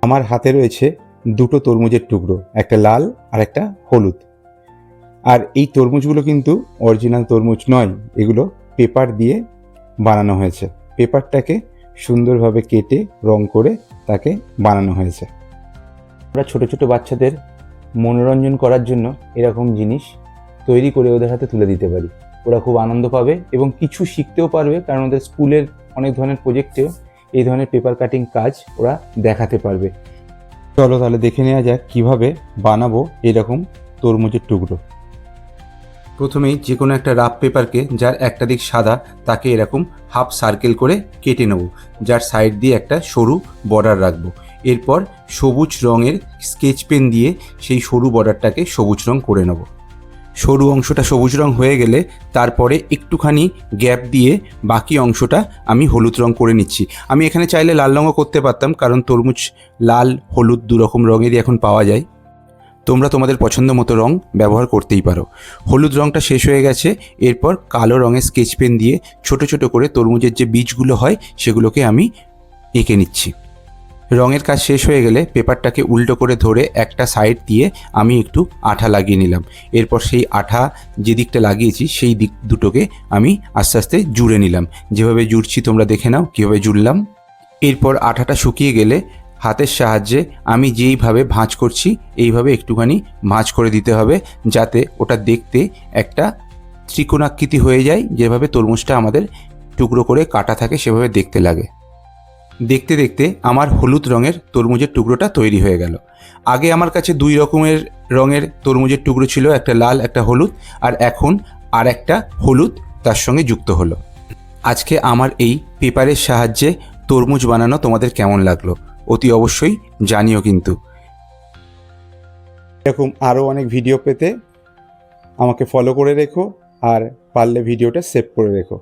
আমার হাতে রয়েছে দুটো তরমুজের টুকরো, একটা লাল আর একটা হলুদ। আর এই তরমুজগুলো কিন্তু অরিজিনাল তরমুজ নয়, এগুলো পেপার দিয়ে বানানো হয়েছে। পেপারটাকে সুন্দরভাবে কেটে রং করে তাকে বানানো হয়েছে। আমরা ছোট ছোট বাচ্চাদের মনোরঞ্জন করার জন্য এরকম জিনিস তৈরি করে ওদের হাতে তুলে দিতে পারি। ওরা খুব আনন্দ পাবে এবং কিছু শিখতেও পারবে, কারণ ওদের স্কুলের অনেক ধরনের প্রজেক্টেও এই ধরনের পেপার কাটিং কাজ ওরা দেখাতে পারবে। চলো তাহলে দেখে নেওয়া যাক কীভাবে বানাবো এরকম তরমুজের টুকরো। প্রথমেই যে কোনো একটা রাফ পেপারকে, যার একটা দিক সাদা, তাকে এরকম হাফ সার্কেল করে কেটে নেব, যার সাইড দিয়ে একটা সরু বর্ডার রাখবো। এরপর সবুজ রঙের স্কেচ পেন দিয়ে সেই সরু বর্ডারটাকে সবুজ রং করে নেব। সরু অংশটা সবুজ রং হয়ে গেলে তারপরে একটুখানি গ্যাপ দিয়ে বাকি অংশটা আমি হলুদ রং করে নিচ্ছি। আমি এখানে চাইলে লাল রঙও করতে পারতাম, কারণ তরমুজ লাল হলুদ দুরকম রঙেরই এখন পাওয়া যায়। তোমরা তোমাদের পছন্দ মতো রং ব্যবহার করতেই পারো। হলুদ রংটা শেষ হয়ে গেছে। এরপর কালো রঙের স্কেচ পেন দিয়ে ছোট ছোট করে তরমুজের যে বীজগুলো হয় সেগুলোকে আমি এঁকে নিচ্ছি। রঙের কাজ শেষ হয়ে গেলে পেপারটাকে উল্টো করে ধরে একটা সাইড দিয়ে আমি একটু আঠা লাগিয়ে নিলাম। এরপর সেই আঠা যে দিকটা লাগিয়েছি সেই দিক দুটোকে আমি আস্তে আস্তে জুড়ে নিলাম। যেভাবে জুড়ছি তোমরা দেখে নাও কীভাবে জুড়লাম। এরপর আঠাটা শুকিয়ে গেলে হাতের সাহায্যে আমি যেইভাবে ভাঁজ করছি এইভাবে একটুখানি ভাঁজ করে দিতে হবে, যাতে ওটা দেখতে একটা ত্রিকোণাকৃতি হয়ে যায়। যেভাবে তরমুজটা আমাদের টুকরো করে কাটা থাকে সেভাবে দেখতে লাগে। দেখতে দেখতে আমার হলুদ রঙের তরমুজের টুকরোটা তৈরি হয়ে গেল। আগে আমার কাছে দুই রকমের রঙের তরমুজের টুকরো ছিল, একটা লাল একটা হলুদ, আর এখন আর একটা হলুদ তার সঙ্গে যুক্ত হলো। আজকে আমার এই পেপারের সাহায্যে তরমুজ বানানো তোমাদের কেমন লাগলো অতি অবশ্যই জানিও। কিন্তু এরকম আরও অনেক ভিডিও পেতে আমাকে ফলো করে রেখো, আর পারলে ভিডিওটা সেভ করে রেখো।